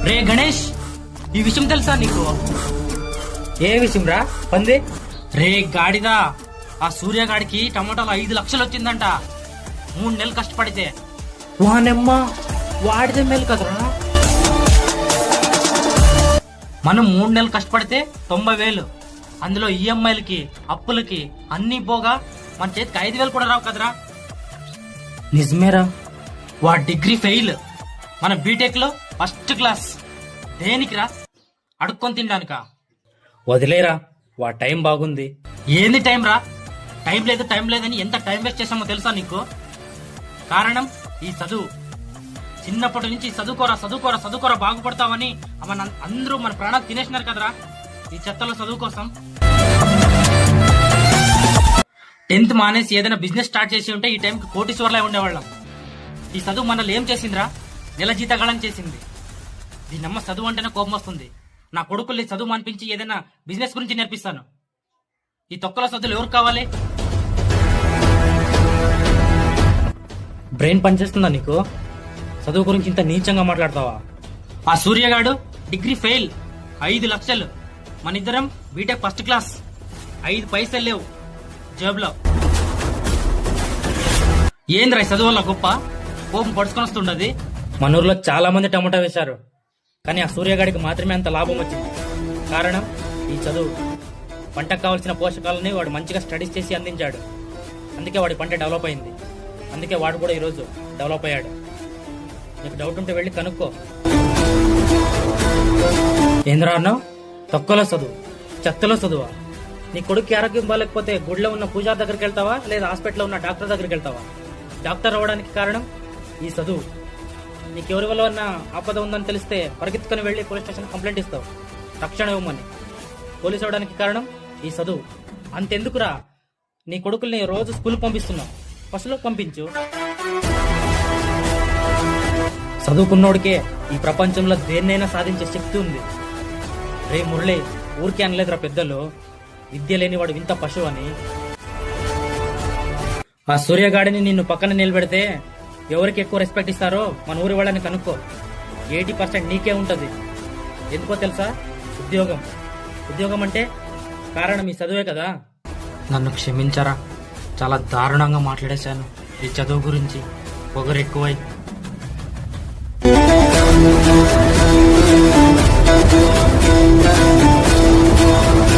రే గణేష్, ఈ విషయం తెలుసా నీకు? ఏ విషయం రా పంది? రే గాడిదా, ఆ సూర్యగాడికి టమాటాలు 5 లక్షలు వచ్చిందంట 3 నెలలు కష్టపడితే. వానమ్మా, వాడితే మేలు కదరా. మనం 3 నెలలు కష్టపడితే 90,000, అందులో ఈఎంఐలకి అప్పులకి అన్ని పోగా మన చేతికి 5,000 కూడా రావు కదరా. నిజమేరా. వాడు డిగ్రీ ఫెయిల్, మన బీటెక్ లో ఫస్ట్ క్లాస్. దేనికిరా? అడుక్కొని తినడానికా? వదిలేరా, వాడి టైం బాగుంది. ఏంది టైం రా? టైం లేదని ఎంత టైం వేస్ట్ చేసామో తెలుసా నీకు? కారణం ఈ చదువు. చిన్నప్పటి నుంచి చదువుకోరా బాగుపడతావని అందరూ మన ప్రాణాలు తినేసినారు కదరా ఈ చెత్తలో చదువు కోసం. 10th మానేసి ఏదైనా బిజినెస్ స్టార్ట్ చేసి ఉంటే ఈ టైంకి కోటీశ్వర్లే ఉండేవాళ్ళం. ఈ చదువు మనల్ని ఏం చేసిందిరా? నెల జీతగాళం చేసింది. దీనమ్మ చదువు అంటేనే కోపం వస్తుంది. నా కొడుకుల్ని చదువు మానిపించి ఏదైనా బిజినెస్ గురించి నేర్పిస్తాను. ఈ తొక్కల చదువులు ఎవరు కావాలి? బ్రెయిన్ పనిచేస్తుందా నీకు? చదువు గురించి ఇంత నీచంగా మాట్లాడతావా? ఆ సూర్యగాడు డిగ్రీ ఫెయిల్, 5 లక్షలు. మనిద్దరం బీటెక్ ఫస్ట్ క్లాస్, 5 పైసలు లేవు జేబులో. ఏంద్రా చదువు వల్ల గొప్ప? కోపం పడుచుకొని వస్తుండది. మన ఊర్లో చాలా మంది టమాటా వేశారు, కానీ ఆ సూర్యగాడికి మాత్రమే అంత లాభం వచ్చింది. కారణం ఈ చదువు. పంటకు కావాల్సిన పోషకాలని వాడు మంచిగా స్టడీస్ చేసి అందించాడు. అందుకే వాడి పంట డెవలప్ అయింది. అందుకే వాడు కూడా ఈరోజు డెవలప్ అయ్యాడు. నీకు డౌట్ ఉంటే వెళ్ళి కనుక్కో. ఏంద్రా అన్నావు? తొక్కలో చదువు, చెత్తలో చదువా? నీ కొడుకు ఆరోగ్యం బాగాలేకపోతే గుడిలో ఉన్న పూజారి దగ్గరికి వెళ్తావా, లేదా హాస్పిటల్లో ఉన్న డాక్టర్ దగ్గరికి వెళ్తావా? డాక్టర్ అవ్వడానికి కారణం ఈ చదువు. నీకెవరి వల్ల ఉన్న ఆపద ఉందని తెలిస్తే పరిగెత్తుకుని వెళ్ళి పోలీస్ స్టేషన్ కంప్లైంట్ ఇస్తావు రక్షణ ఇవ్వమని. పోలీస్ అవ్వడానికి కారణం ఈ చదువు. అంతెందుకురా, నీ కొడుకుల్ని రోజు స్కూల్ పంపిస్తున్నావు, బస్సులో పంపించు. చదువుకున్నోడికే ఈ ప్రపంచంలో దేన్నైనా సాధించే శక్తి ఉంది. రే మురళి, ఊరికే అనలేదురా పెద్దలు, విద్య లేనివాడు వింత పశువు అని. ఆ సూర్యగాడిని నిన్ను పక్కన నిలబెడితే ఎవరికి ఎక్కువ రెస్పెక్ట్ ఇస్తారో మన ఊరి వాళ్ళని కనుక్కో. 80% నీకే ఉంటది. ఎందుకో తెలుసా? ఉద్యోగం అంటే కారణం ఈ చదువే కదా. నన్ను క్షమించరా, చాలా దారుణంగా మాట్లాడేశాను ఈ చదువు గురించి. పొగరు ఎక్కువై